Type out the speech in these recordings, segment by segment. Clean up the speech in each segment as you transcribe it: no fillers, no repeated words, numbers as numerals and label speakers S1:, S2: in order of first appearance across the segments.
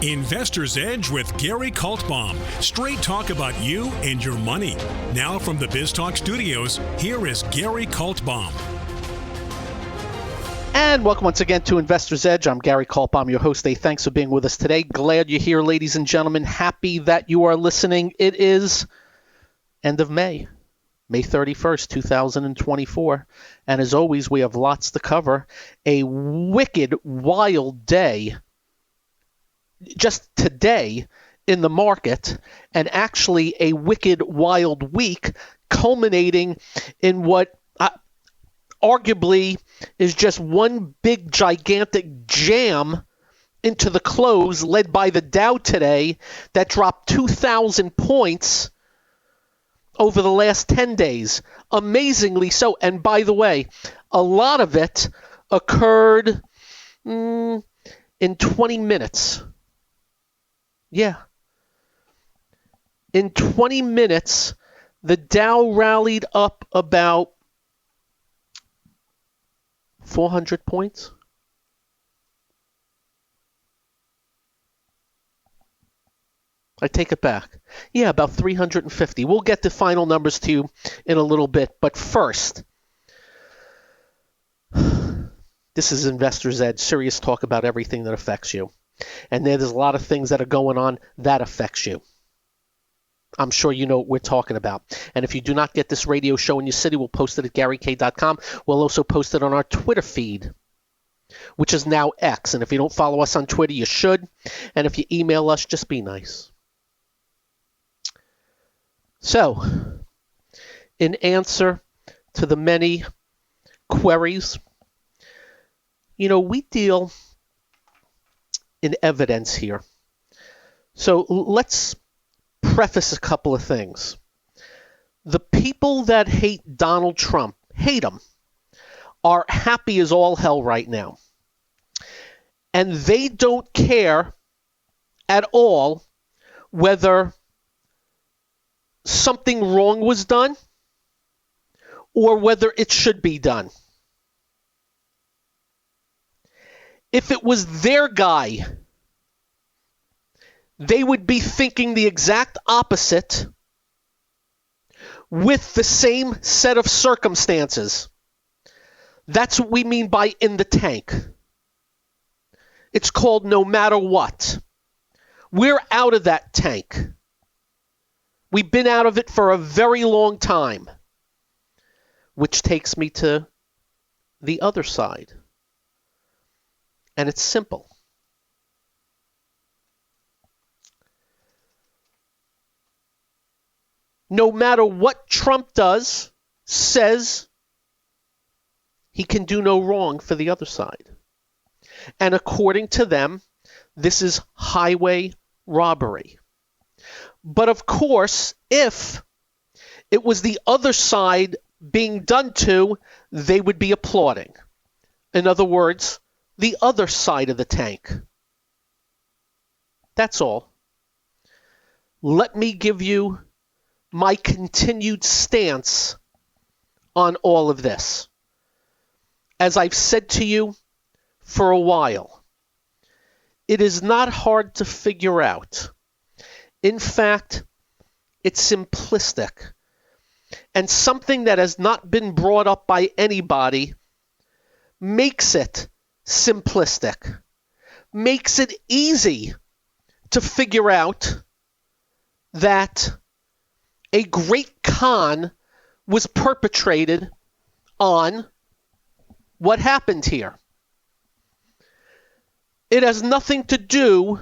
S1: Investor's Edge with Gary Kaltbaum. Straight talk about you and your money. Now from the BizTalk studios, here is Gary Kaltbaum.
S2: And welcome once again to Investor's Edge. I'm Gary Kaltbaum, your host. Thanks for being with us today. Glad you're here, ladies and gentlemen. Happy that you are listening. It is end of May 31st, 2024. And as always, we have lots to cover. A wicked, wild day just today in the market, and actually a wicked, wild week culminating in what arguably is just one big, gigantic jam into the close led by the Dow today that dropped 2,000 points over the last 10 days. Amazingly so. And by the way, a lot of it occurred in 20 minutes. Yeah. In 20 minutes, the Dow rallied up about 400 points. I take it back. Yeah, about 350. We'll get the final numbers to you in a little bit. But first, this is Investor's Edge, serious talk about everything that affects you. And there's a lot of things that are going on that affects you. I'm sure you know what we're talking about. And if you do not get this radio show in your city, we'll post it at GaryK.com. We'll also post it on our Twitter feed, which is now X. And if you don't follow us on Twitter, you should. And if you email us, just be nice. So, in answer to the many queries, we deal in evidence here. So let's preface a couple of things. The people that hate Donald Trump, hate him, are happy as all hell right now. And they don't care at all whether something wrong was done or whether it should be done. If it was their guy, they would be thinking the exact opposite with the same set of circumstances. That's what we mean by in the tank. It's called no matter what. We're out of that tank. We've been out of it for a very long time. Which takes me to the other side. And it's simple. No matter what Trump does, says, he can do no wrong for the other side. And according to them, this is highway robbery. But of course, if it was the other side being done to, they would be applauding. In other words, the other side of the tank. That's all. Let me give you my continued stance on all of this. As I've said to you for a while, it is not hard to figure out. In fact, it's simplistic. And something that has not been brought up by anybody makes it simplistic, makes it easy to figure out that a great con was perpetrated on what happened here. It has nothing to do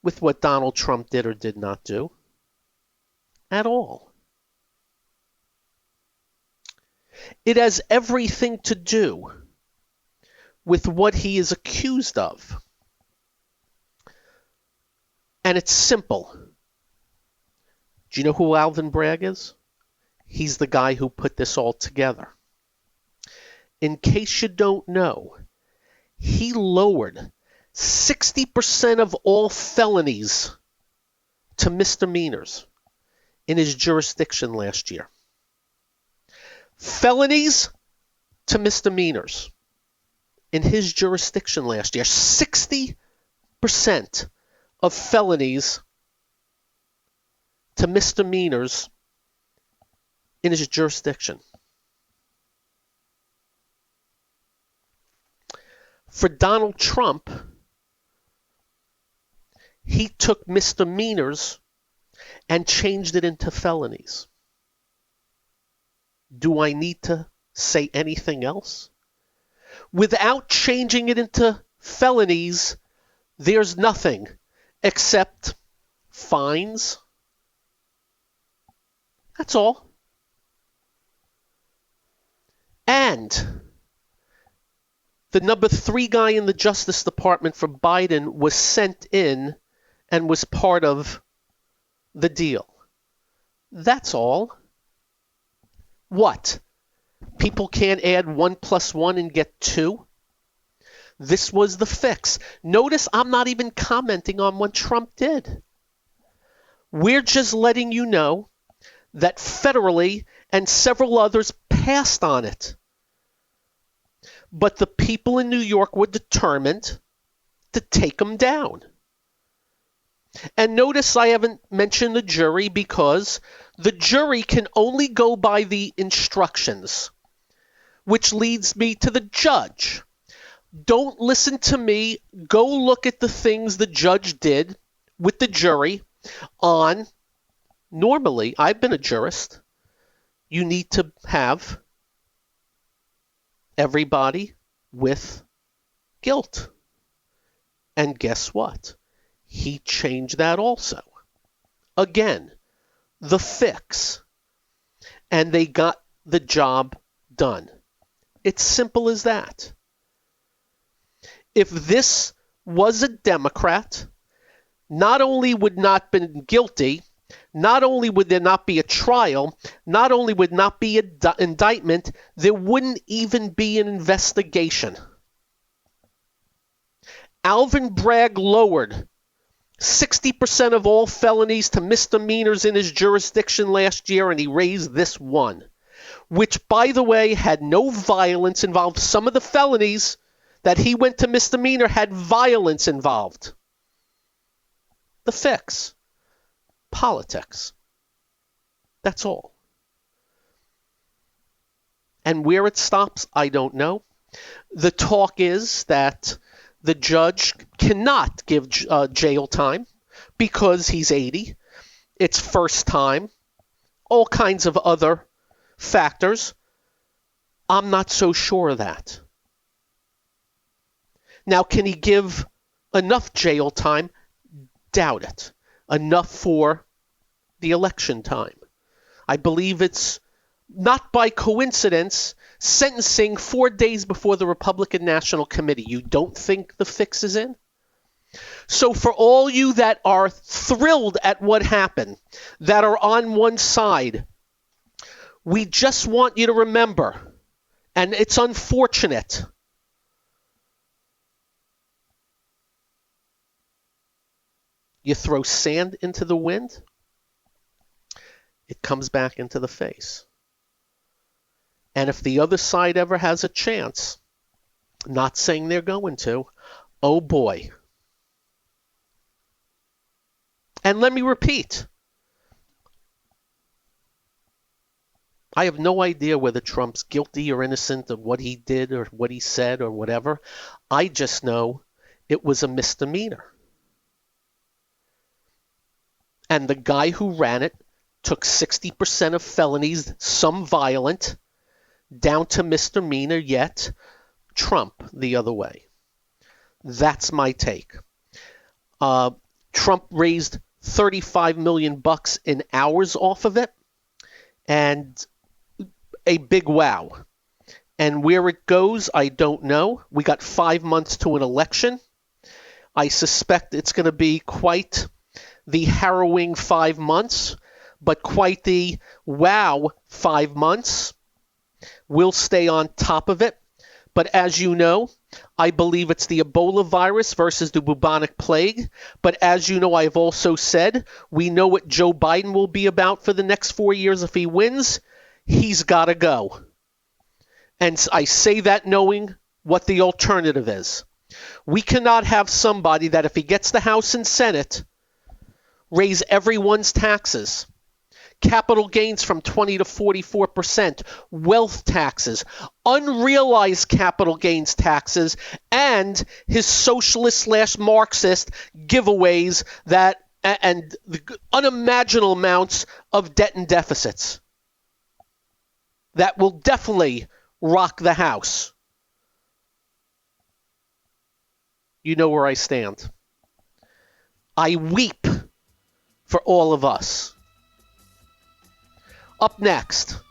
S2: with what Donald Trump did or did not do at all. It has everything to do with what he is accused of. And it's simple. Do you know who Alvin Bragg is? He's the guy who put this all together. In case you don't know, he lowered 60% of all felonies to misdemeanors in his jurisdiction last year. Felonies to misdemeanors in his jurisdiction last year. 60%. 60% of felonies to misdemeanors in his jurisdiction. For Donald Trump, he took misdemeanors and changed it into felonies. Do I need to say anything else? Without changing it into felonies, there's nothing except fines. That's all. And the number 3 guy in the Justice Department for Biden was sent in and was part of the deal. That's all. What? People can't add 1 + 1 and get 2? This was the fix. Notice I'm not even commenting on what Trump did. We're just letting you know that federally and several others passed on it. But the people in New York were determined to take them down. And notice I haven't mentioned the jury because the jury can only go by the instructions, which leads me to the judge. Don't listen to me. Go look at the things the judge did with the jury on, normally, I've been a jurist, you need to have everybody with guilt. And guess what? He changed that also. Again, the fix. And they got the job done. It's simple as that. If this was a Democrat, not only would not been guilty, not only would there not be a trial, not only would not be an indictment, there wouldn't even be an investigation. Alvin Bragg lowered 60% of all felonies to misdemeanors in his jurisdiction last year, and he raised this one, which, by the way, had no violence involved. Some of the felonies that he went to misdemeanor had violence involved. The fix. Politics. That's all. And where it stops, I don't know. The talk is that the judge cannot give jail time because he's 80. It's first time. All kinds of other factors. I'm not so sure of that. Now, can he give enough jail time? Doubt it. Enough for the election time. I believe it's not by coincidence sentencing 4 days before the Republican National Committee. You don't think the fix is in? So for all you that are thrilled at what happened, that are on one side, we just want you to remember, and it's unfortunate, you throw sand into the wind, it comes back into the face. And if the other side ever has a chance, not saying they're going to, oh boy. And let me repeat, I have no idea whether Trump's guilty or innocent of what he did or what he said or whatever. I just know it was a misdemeanor. And the guy who ran it took 60% of felonies, some violent, down to misdemeanor, yet Trump the other way. That's my take. Trump raised $35 million in hours off of it, and a big wow. And where it goes, I don't know. We got 5 months to an election. I suspect it's going to be quite the harrowing 5 months, but quite the wow 5 months. We'll stay on top of it. But as you know, I believe it's the Ebola virus versus the bubonic plague. But as you know, I've also said, we know what Joe Biden will be about for the next 4 years if he wins. He's got to go. And I say that knowing what the alternative is. We cannot have somebody that if he gets the House and Senate, raise everyone's taxes. Capital gains from 20 to 44%, wealth taxes, unrealized capital gains taxes, and his socialist/Marxist giveaways and the unimaginable amounts of debt and deficits. That will definitely rock the House. You know where I stand. I weep for all of us. Up next,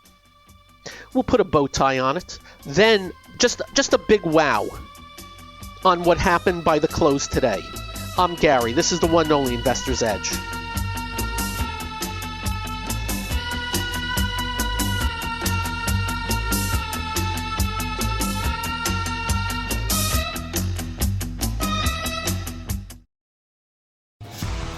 S2: we'll put a bow tie on it. Then just a big wow on what happened by the close today. I'm Gary. This is the one and only Investor's Edge.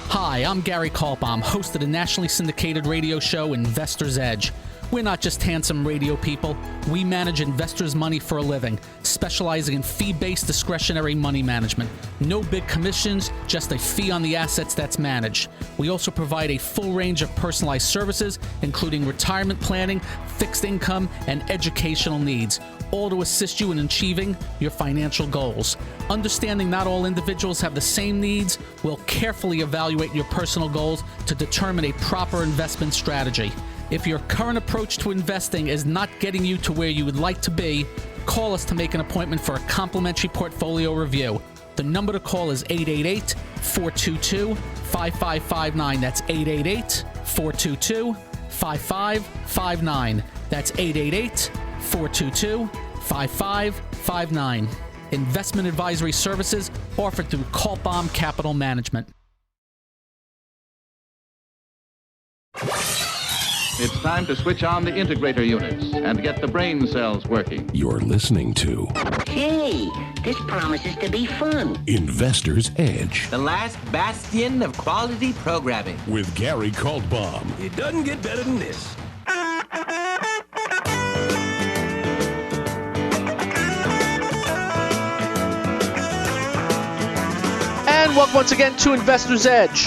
S3: Hi, I'm Gary Kaltbaum, host of the nationally syndicated radio show Investor's Edge. We're not just handsome radio people. We manage investors' money for a living, specializing in fee-based discretionary money management. No big commissions, just a fee on the assets that's managed. We also provide a full range of personalized services, including retirement planning, fixed income, and educational needs, all to assist you in achieving your financial goals. Understanding not all individuals have the same needs, we'll carefully evaluate your personal goals to determine a proper investment strategy. If your current approach to investing is not getting you to where you would like to be, call us to make an appointment for a complimentary portfolio review. The number to call is 888-422-5559. That's 888-422-5559. That's 888-422-5559. Investment advisory services offered through Kaltbaum Capital Management.
S4: It's time to switch on the integrator units and get the brain cells working.
S5: You're listening to
S6: Hey, this promises to be fun.
S5: Investor's Edge
S7: The last bastion of quality programming.
S5: with Gary Kaltbaum.
S8: It doesn't get better than this.
S2: And welcome once again to Investor's Edge.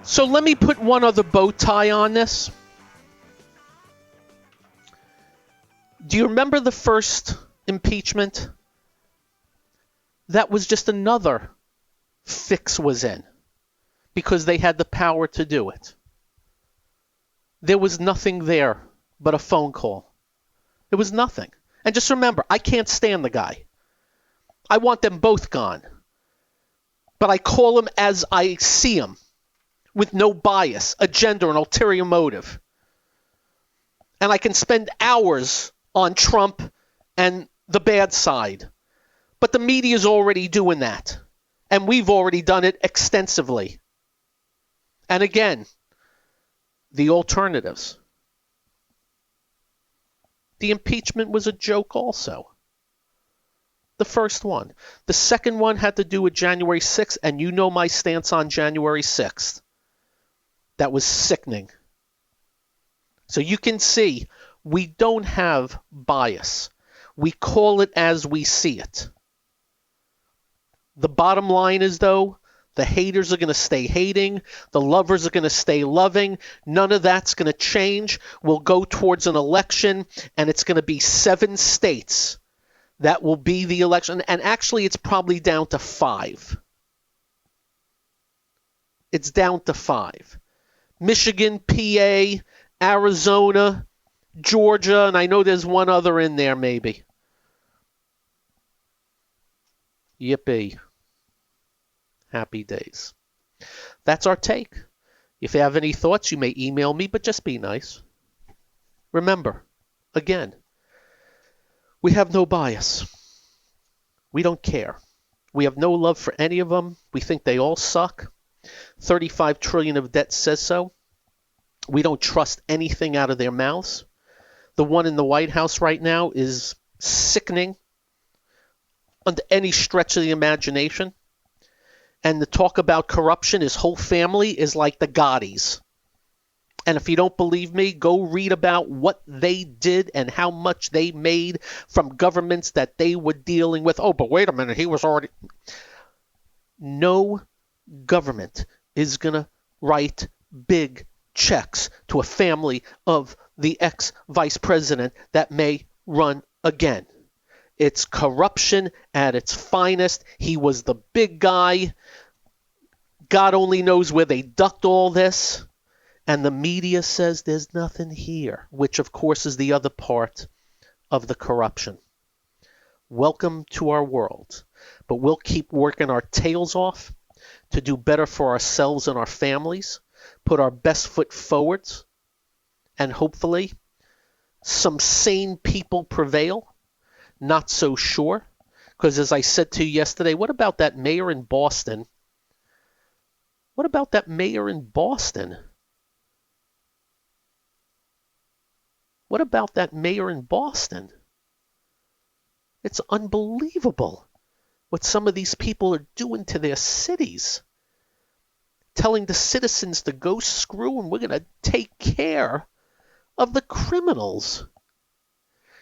S2: So let me put one other bow tie on this. Do you remember the first impeachment? That was just another fix was in because they had the power to do it. There was nothing there but a phone call. There was nothing. And just remember, I can't stand the guy. I want them both gone. But I call him as I see him, with no bias, agenda, and ulterior motive. And I can spend hours on Trump and the bad side. But the media is already doing that. And we've already done it extensively. And again, the alternatives. The impeachment was a joke also. The first one. The second one had to do with January 6th, and you know my stance on January 6th. That was sickening. So you can see, we don't have bias. We call it as we see it. The bottom line is, though, the haters are going to stay hating. The lovers are going to stay loving. None of that's going to change. We'll go towards an election, and it's going to be 7 states that will be the election. And actually, it's probably down to 5. It's down to 5. Michigan, PA, Arizona, Georgia, and I know there's one other in there maybe. Yippee. Happy days. That's our take. If you have any thoughts, you may email me, but just be nice. Remember, again, we have no bias. We don't care. We have no love for any of them. We think they all suck. 35 trillion of debt says so. We don't trust anything out of their mouths. The one in the White House right now is sickening under any stretch of the imagination. And the talk about corruption, his whole family is like the Gaudis. And if you don't believe me, go read about what they did and how much they made from governments that they were dealing with. Oh, but wait a minute, he was already... No government is going to write big checks to a family of the ex-vice president that may run again. It's corruption at its finest. He was the big guy. God only knows where they ducked all this. And the media says there's nothing here, which of course is the other part of the corruption. Welcome to our world. But we'll keep working our tails off to do better for ourselves and our families, put our best foot forward, and hopefully some sane people prevail. Not so sure, because as I said to you yesterday, what about that mayor in Boston? What about that mayor in Boston? What about that mayor in Boston? It's unbelievable what some of these people are doing to their cities. Telling the citizens to go screw and we're going to take care of the criminals.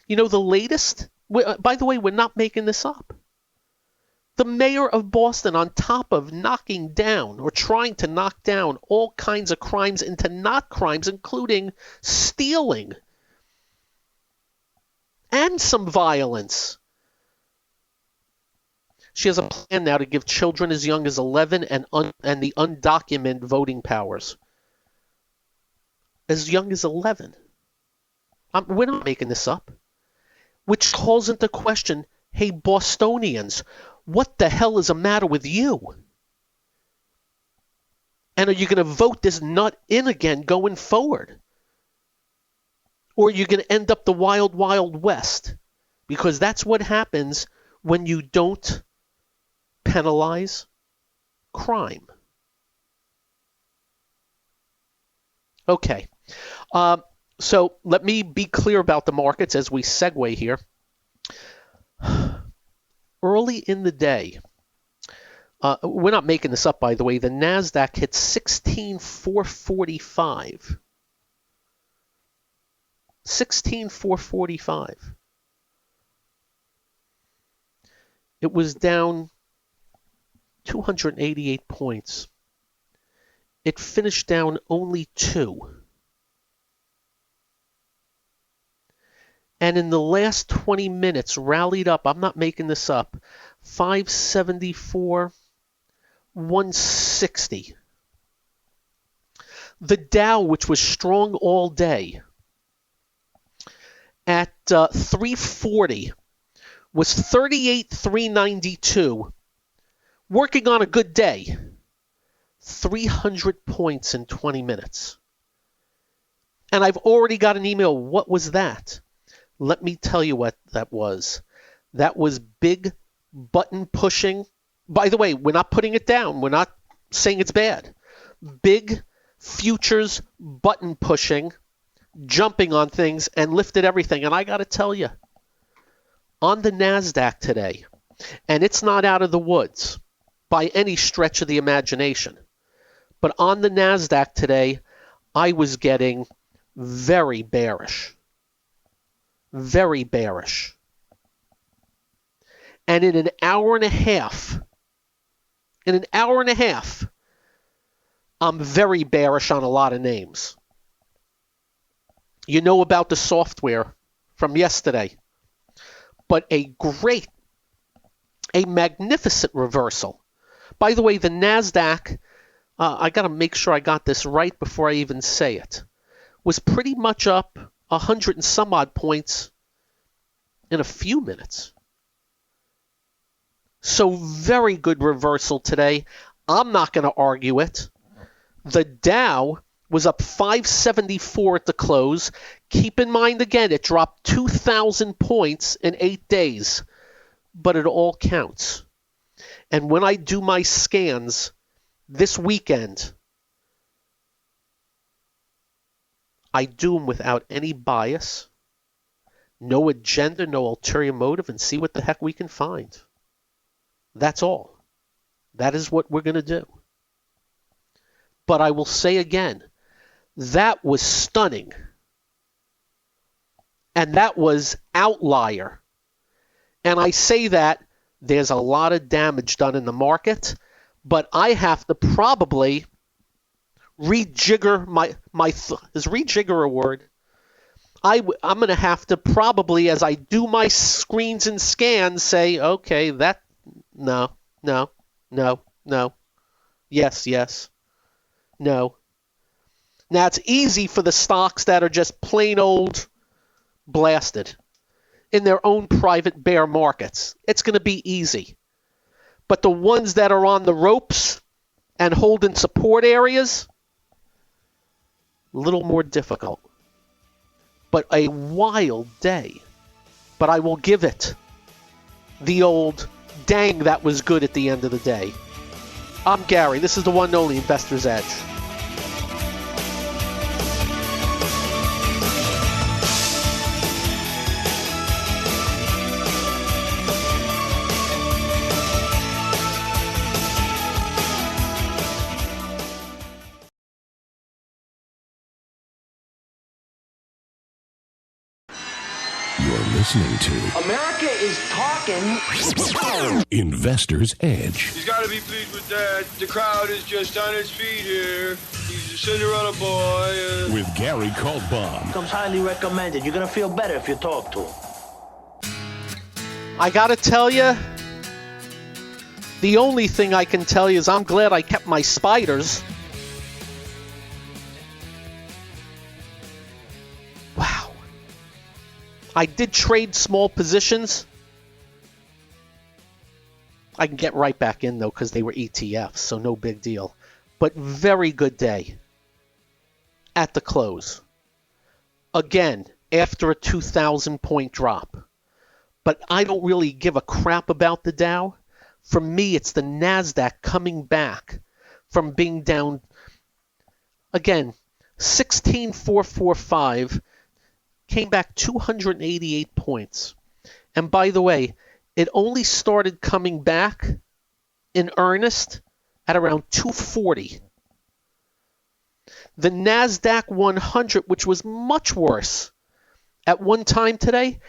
S2: You know, the latest, by the way, we're not making this up. The mayor of Boston, on top of knocking down or trying to knock down all kinds of crimes into not crimes, including stealing and some violence. She has a plan now to give children as young as 11 and the undocumented voting powers. As young as 11. We're not making this up. Which calls into question, hey, Bostonians, what the hell is the matter with you? And are you going to vote this nut in again going forward? Or are you going to end up the wild, wild west? Because that's what happens when you don't penalize crime. Okay. So let me be clear about the markets as we segue here. Early in the day, we're not making this up, by the way, the NASDAQ hit 16,445. 16,445. It was down 288 points. It finished down only 2. And in the last 20 minutes rallied up, I'm not making this up, 574, 160. The Dow, which was strong all day, at 340, was 38,392, working on a good day, 300 points in 20 minutes. And I've already got an email. What was that? Let me tell you what that was. That was big button pushing. By the way, we're not putting it down. We're not saying it's bad. Big futures button pushing, jumping on things, and lifted everything. And I got to tell you, on the NASDAQ today, and it's not out of the woods by any stretch of the imagination, but on the NASDAQ today, I was getting very bearish. Very bearish. And in an hour and a half, I'm very bearish on a lot of names. You know about the software from yesterday. But a magnificent reversal. By the way, the NASDAQ, I got to make sure I got this right before I even say it, was pretty much up 100 and some odd points in a few minutes. So very good reversal today. I'm not going to argue it. The Dow was up 574 at the close. Keep in mind, again, it dropped 2,000 points in 8 days. But it all counts. And when I do my scans this weekend, I do them without any bias, no agenda, no ulterior motive, and see what the heck we can find. That's all. That is what we're going to do. But I will say again, That was stunning. And that was outlier. And I say that there's a lot of damage done in the market, but I have to probably rejigger is rejigger a word? I'm going to have to probably, as I do my screens and scans, say, okay, that, no, yes, no. Now, it's easy for the stocks that are just plain old blasted in their own private bear markets. It's going to be easy. But the ones that are on the ropes and holding support areas, a little more difficult. But a wild day. But I will give it the old dang, that was good at the end of the day. I'm Gary. This is the one and only Investor's Edge.
S5: Listening to
S6: America is talking.
S5: Investor's Edge.
S8: He's got to be pleased with that. The crowd is just on its feet here. He's a Cinderella boy.
S5: With Gary Kaltbaum.
S6: Comes highly recommended. You're going to feel better if you talk to him.
S2: I got to tell you, the only thing I can tell you is I'm glad I kept my spiders. Wow. I did trade small positions. I can get right back in, though, because they were ETFs, so no big deal. But very good day at the close. Again, after a 2,000-point drop. But I don't really give a crap about the Dow. For me, it's the NASDAQ coming back from being down, again, 16,445. Came back 288 points. And by the way, it only started coming back in earnest at around 240. The NASDAQ 100, which was much worse at one time today,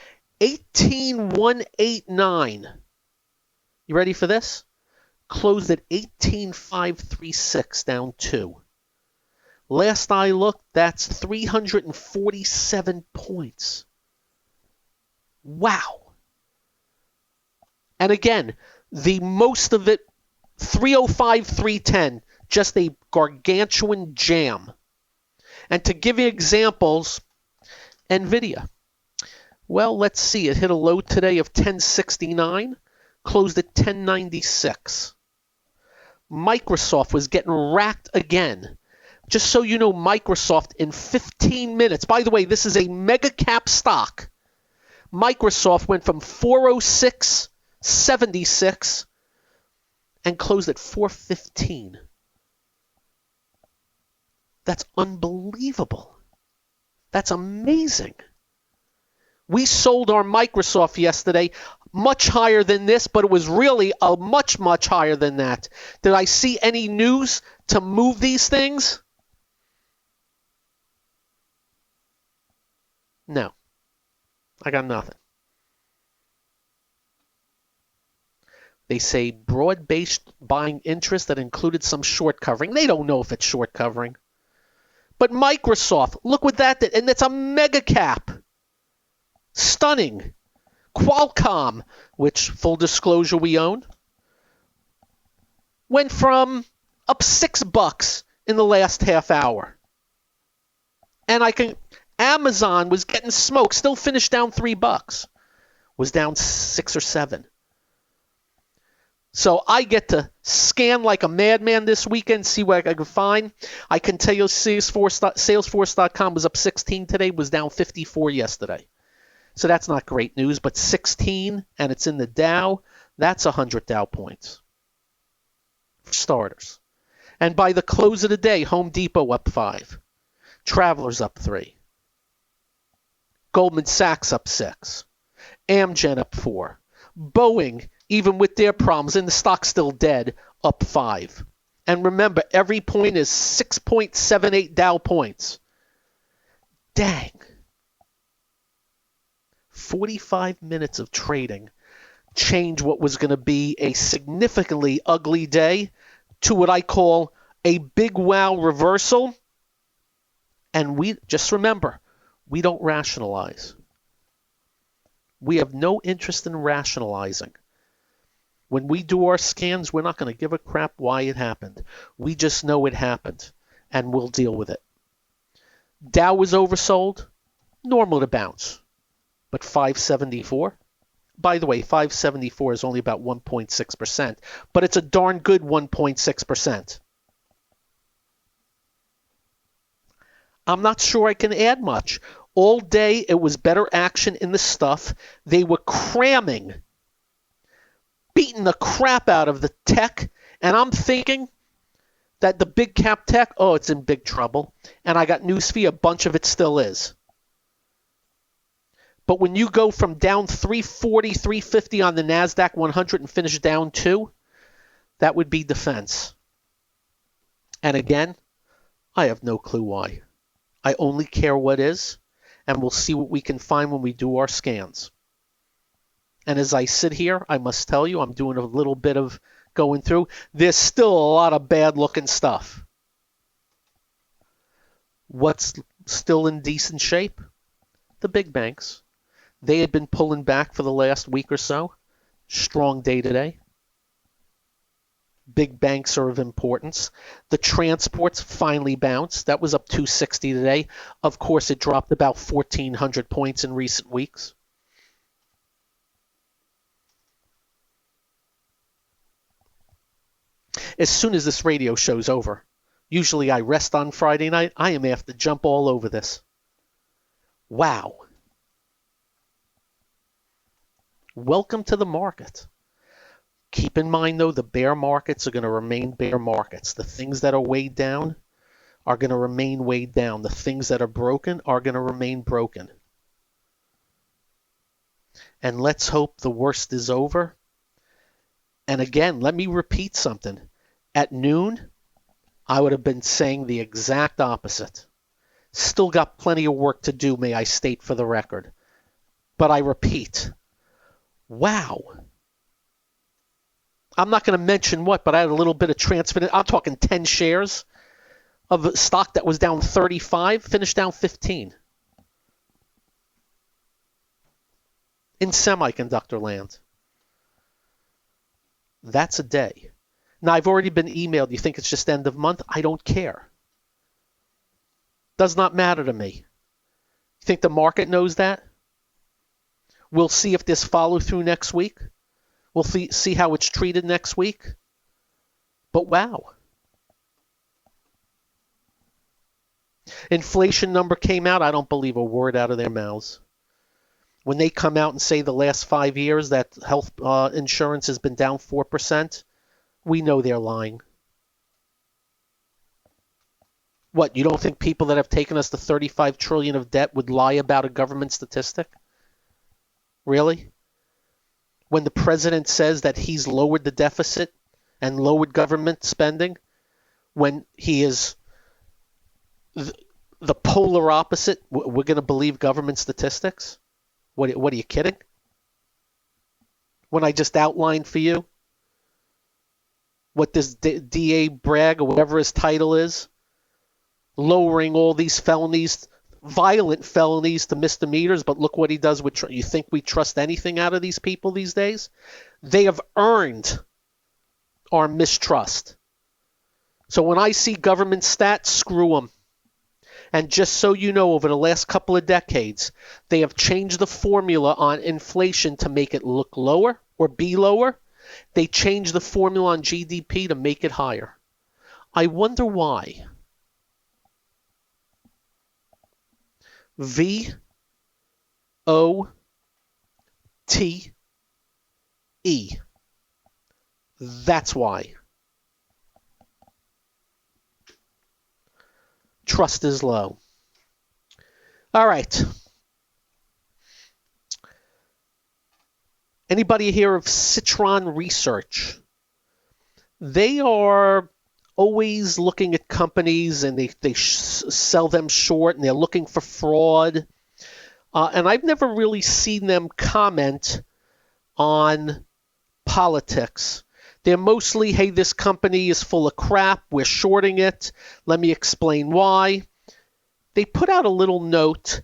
S2: 18,189. You ready for this? Closed at 18,536, down 2. Last I looked, that's 347 points. Wow. And again, the most of it, 305, 310, just a gargantuan jam. And to give you examples, NVIDIA. Well, let's see. It hit a low today of 1069, closed at 1096. Microsoft was getting racked again. Just so you know, Microsoft in 15 minutes. By the way, this is a mega cap stock. Microsoft went from 406.76 and closed at 415. That's unbelievable. That's amazing. We sold our Microsoft yesterday much higher than this, but it was really a much, much higher than that. Did I see any news to move these things? No. I got nothing. They say broad-based buying interest that included some short covering. They don't know if it's short covering. But Microsoft, look what that did. And it's a mega cap. Stunning. Qualcomm, which, full disclosure, we own, went from up $6 in the last half hour. And Amazon was getting smoked, still finished down $3. Was down 6 or 7. So I get to scan like a madman this weekend, see what I can find. I can tell you Salesforce.com was up 16 today, was down 54 yesterday. So that's not great news, but 16, and it's in the Dow, that's 100 Dow points. For starters. And by the close of the day, Home Depot up 5. Travelers up 3. Goldman Sachs up 6. Amgen up 4. Boeing, even with their problems, and the stock's still dead, up 5. And remember, every point is 6.78 Dow points. Dang. 45 minutes of trading changed what was going to be a significantly ugly day to what I call a big wow reversal. And we just remember, we don't rationalize. We have no interest in rationalizing. When we do our scans, we're not going to give a crap why it happened. We just know it happened, and we'll deal with it. Dow was oversold, normal to bounce, but 574. By the way, 574 is only about 1.6%, but it's a darn good 1.6%. I'm not sure I can add much. All day, it was better action in the stuff. They were cramming, beating the crap out of the tech, and I'm thinking that the big cap tech, oh, it's in big trouble. And I got news for you, a bunch of it still is. But when you go from down 340, 350 on the NASDAQ 100 and finish down 2, that would be defense. And again, I have no clue why. I only care what is, and we'll see what we can find when we do our scans. And as I sit here, I must tell you, I'm doing a little bit of going through. There's still a lot of bad-looking stuff. What's still in decent shape? The big banks. They had been pulling back for the last week or so. Strong day today. Big banks are of importance. The transports finally bounced. That was up 260 today. Of course, it dropped about 1,400 points in recent weeks. As soon as this radio show's over, usually I rest on Friday night, I am have to jump all over this. Wow. Welcome to the market. Keep in mind, though, the bear markets are going to remain bear markets. The things that are weighed down are going to remain weighed down. The things that are broken are going to remain broken. And let's hope the worst is over. And again, let me repeat something. At noon, I would have been saying the exact opposite. Still got plenty of work to do, may I state for the record. But I repeat, wow. I'm not going to mention what, but I had a little bit of transfer. I'm talking 10 shares of a stock that was down 35, finished down 15. In semiconductor land. That's a day. Now, I've already been emailed. You think it's just end of month? I don't care. Does not matter to me. You think the market knows that? We'll see if this follow through next week. We'll see how it's treated next week. But wow. Inflation number came out. I don't believe a word out of their mouths. When they come out and say the last 5 years that health insurance has been down 4%, we know they're lying. What, you don't think people that have taken us to $35 trillion of debt would lie about a government statistic? Really? When the president says that he's lowered the deficit and lowered government spending, when he is the polar opposite, we're going to believe government statistics? What are you kidding? When I just outlined for you what this DA Bragg, or whatever his title is, lowering all these felonies, violent felonies to misdemeanors, but look what he does with, you think we trust anything out of these people these days? They have earned our mistrust. So when I see government stats, screw them. And just so you know, over the last couple of decades, they have changed the formula on inflation to make it look lower or be lower. They changed the formula on GDP to make it higher. I wonder why. VOTE. That's why. Trust is low. All right. Anybody hear of Citron Research? They are always looking at companies and they sell them short and they're looking for fraud. And I've never really seen them comment on politics. They're mostly, hey, this company is full of crap. We're shorting it. Let me explain why. They put out a little note,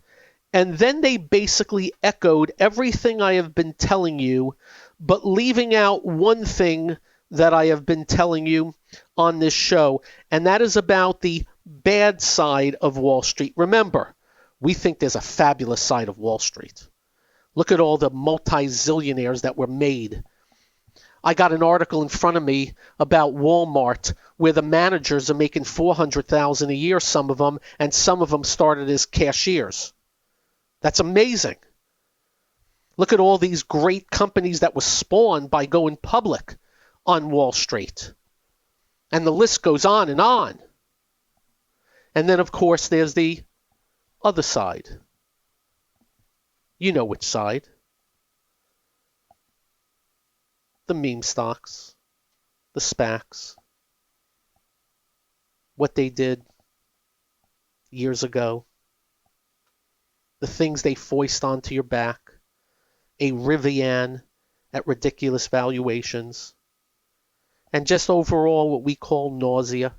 S2: and then they basically echoed everything I have been telling you, but leaving out one thing that I have been telling you on this show, and that is about the bad side of Wall Street. Remember, we think there's a fabulous side of Wall Street. Look at all the multi-zillionaires that were made. I got an article in front of me about Walmart where the managers are making $400,000 a year, some of them, and some of them started as cashiers. That's amazing. Look at all these great companies that were spawned by going public on Wall Street. And the list goes on and on. And then, of course, there's the other side. You know which side. The meme stocks, the SPACs, what they did years ago, the things they foist onto your back, a Rivian at ridiculous valuations, and just overall what we call nausea.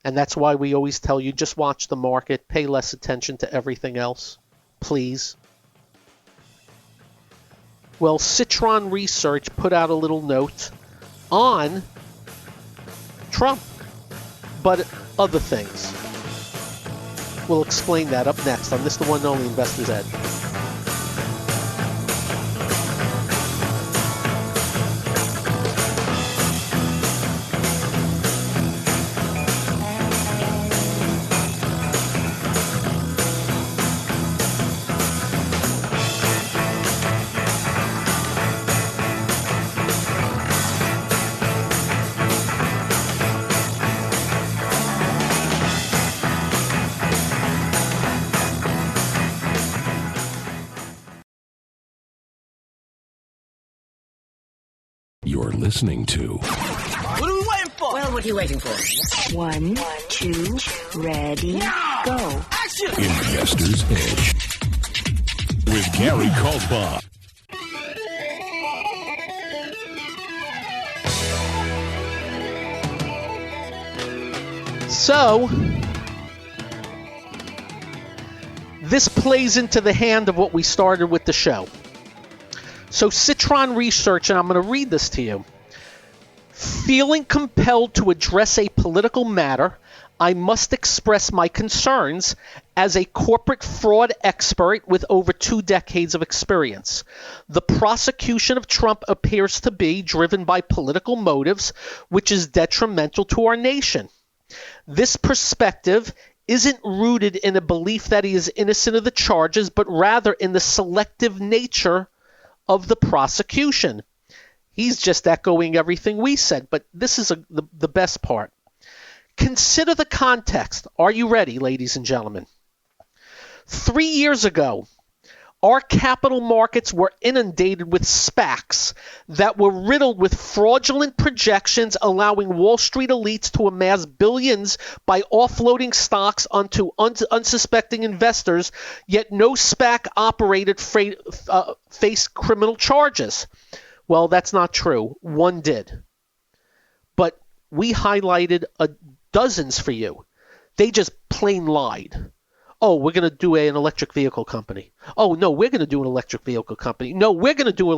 S2: And that's why we always tell you, just watch the market, pay less attention to everything else, please. Well, Citron Research put out a little note on Trump, but other things. We'll explain that up next on this, the one and only Investor's Edge.
S5: You're listening to
S6: What are we waiting for?
S9: Well, what are you waiting for?
S10: 1, 2, ready, go.
S6: Action!
S5: Investor's Edge with Gary Kaltbaum.
S2: So, this plays into the hand of what we started with the show. So Citron Research, and I'm going to read this to you. Feeling compelled to address a political matter, I must express my concerns as a corporate fraud expert with over 2 decades of experience. The prosecution of Trump appears to be driven by political motives, which is detrimental to our nation. This perspective isn't rooted in a belief that he is innocent of the charges, but rather in the selective nature of the prosecution. He's just echoing everything we said, but this is the best part. Consider the context. Are you ready, ladies and gentlemen? 3 years ago, our capital markets were inundated with SPACs that were riddled with fraudulent projections, allowing Wall Street elites to amass billions by offloading stocks onto unsuspecting investors, yet no SPAC operated faced criminal charges. Well, that's not true. One did. But we highlighted dozens for you. They just plain lied. Oh, we're going to do an electric vehicle company. Oh, no, we're going to do an electric vehicle company. No, we're going to do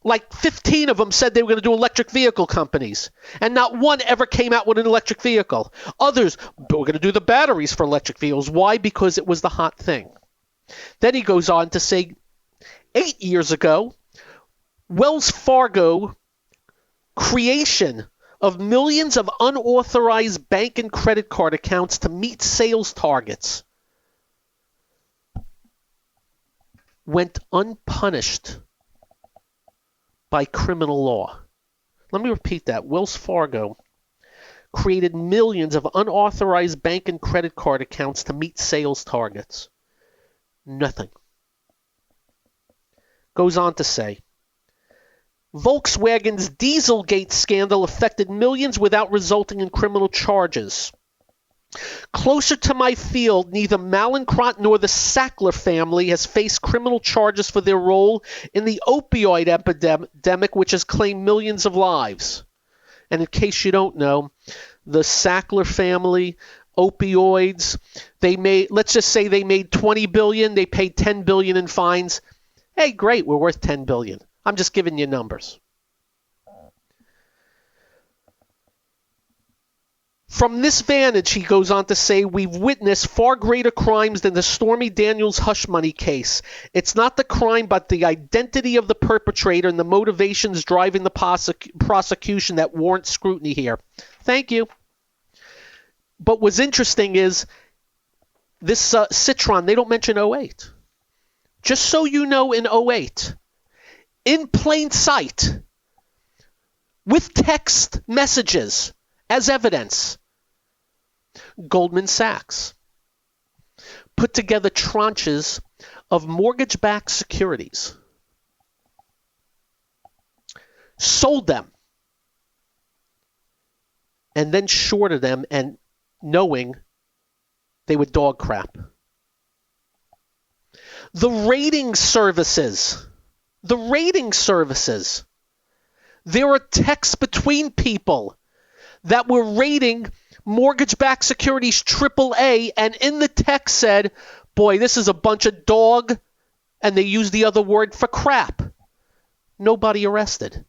S2: like 15 of them said they were going to do electric vehicle companies. And not one ever came out with an electric vehicle. Others, but we're going to do the batteries for electric vehicles. Why? Because it was the hot thing. Then he goes on to say, 8 years ago, Wells Fargo creation of millions of unauthorized bank and credit card accounts to meet sales targets went unpunished by criminal law. Let me repeat that. Wells Fargo created millions of unauthorized bank and credit card accounts to meet sales targets. Nothing. Goes on to say, Volkswagen's Dieselgate scandal affected millions without resulting in criminal charges. Closer to my field, neither Mallinckrodt nor the Sackler family has faced criminal charges for their role in the opioid epidemic, which has claimed millions of lives. And in case you don't know, the Sackler family, opioids, let's just say they made $20 billion, they paid $10 billion in fines. Hey, great, we're worth $10 billion. I'm just giving you numbers. From this vantage, he goes on to say, we've witnessed far greater crimes than the Stormy Daniels hush money case. It's not the crime, but the identity of the perpetrator and the motivations driving the prosecution that warrant scrutiny here. Thank you. But what's interesting is this Citron, they don't mention 08. Just so you know, in 08, in plain sight, with text messages as evidence, Goldman Sachs put together tranches of mortgage-backed securities, sold them, and then shorted them, and knowing they were dog crap. The rating services, there are texts between people that were rating mortgage-backed securities AAA, and in the text said, boy, this is a bunch of dog, and they used the other word for crap. Nobody arrested.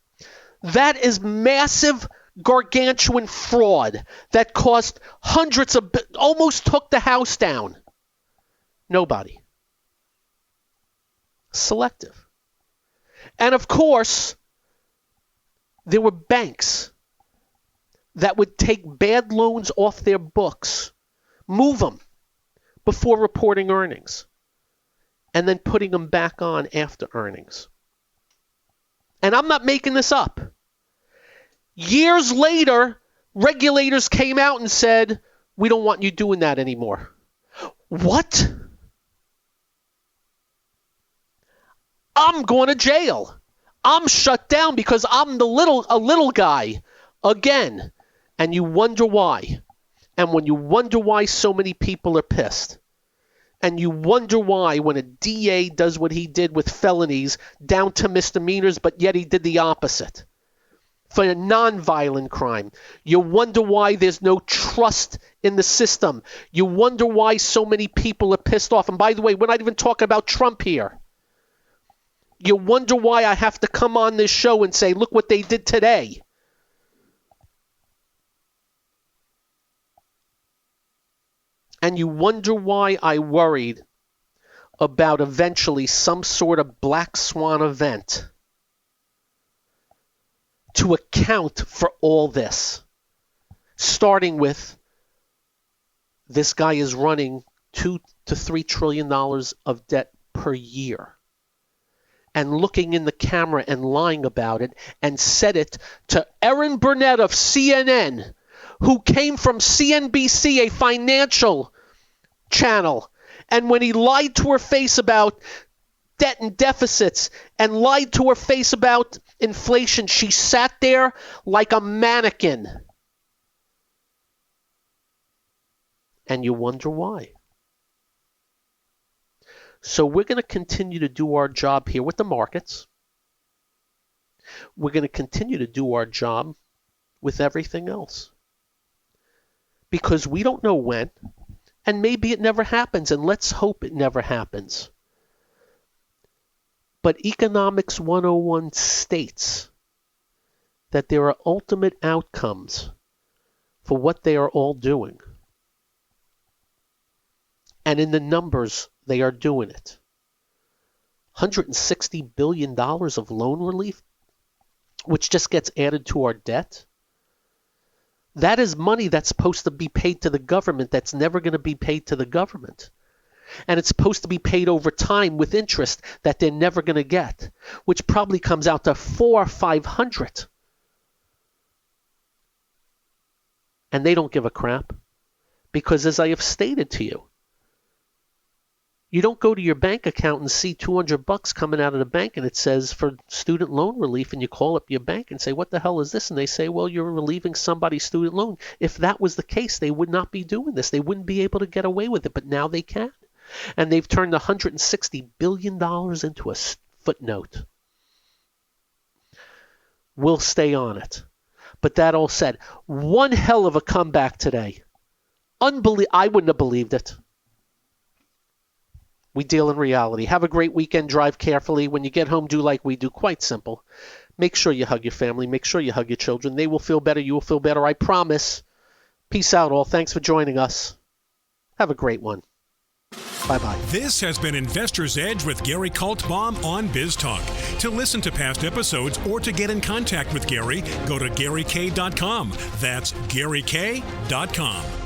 S2: That is massive, gargantuan fraud that cost hundreds of, almost took the house down. Nobody. Selective. And of course, there were banks that would take bad loans off their books, move them before reporting earnings, and then putting them back on after earnings. And I'm not making this up. Years later, regulators came out and said, we don't want you doing that anymore. What? I'm going to jail. I'm shut down because I'm a little guy again. And you wonder why. And when you wonder why so many people are pissed, and you wonder why when a DA does what he did with felonies down to misdemeanors, but yet he did the opposite for a non-violent crime, you wonder why there's no trust in the system. You wonder why so many people are pissed off. And by the way, we're not even talking about Trump here. You wonder why I have to come on this show and say, look what they did today. And you wonder why I worried about eventually some sort of black swan event to account for all this. Starting with, this guy is running $2 to $3 trillion of debt per year. And looking in the camera and lying about it, and said it to Erin Burnett of CNN, who came from CNBC, a financial channel. And when he lied to her face about debt and deficits and lied to her face about inflation, she sat there like a mannequin. And you wonder why. So we're going to continue to do our job here with the markets. We're going to continue to do our job with everything else. Because we don't know when, and maybe it never happens, and let's hope it never happens. But Economics 101 states that there are ultimate outcomes for what they are all doing. And in the numbers, they are doing it. $160 billion of loan relief, which just gets added to our debt. That is money that's supposed to be paid to the government that's never going to be paid to the government. And it's supposed to be paid over time with interest that they're never going to get, which probably comes out to $400 or $500. And they don't give a crap because, as I have stated to you, You don't go to your bank account and see $200 coming out of the bank and it says for student loan relief, and you call up your bank and say, what the hell is this? And they say, well, you're relieving somebody's student loan. If that was the case, they would not be doing this. They wouldn't be able to get away with it, but now they can. And they've turned $160 billion into a footnote. We'll stay on it. But that all said, one hell of a comeback today. I wouldn't have believed it. We deal in reality. Have a great weekend. Drive carefully. When you get home, do like we do. Quite simple. Make sure you hug your family. Make sure you hug your children. They will feel better. You will feel better. I promise. Peace out, all. Thanks for joining us. Have a great one. Bye-bye.
S1: This has been Investor's Edge with Gary Kaltbaum on BizTalk. To listen to past episodes or to get in contact with Gary, go to GaryK.com. That's GaryK.com.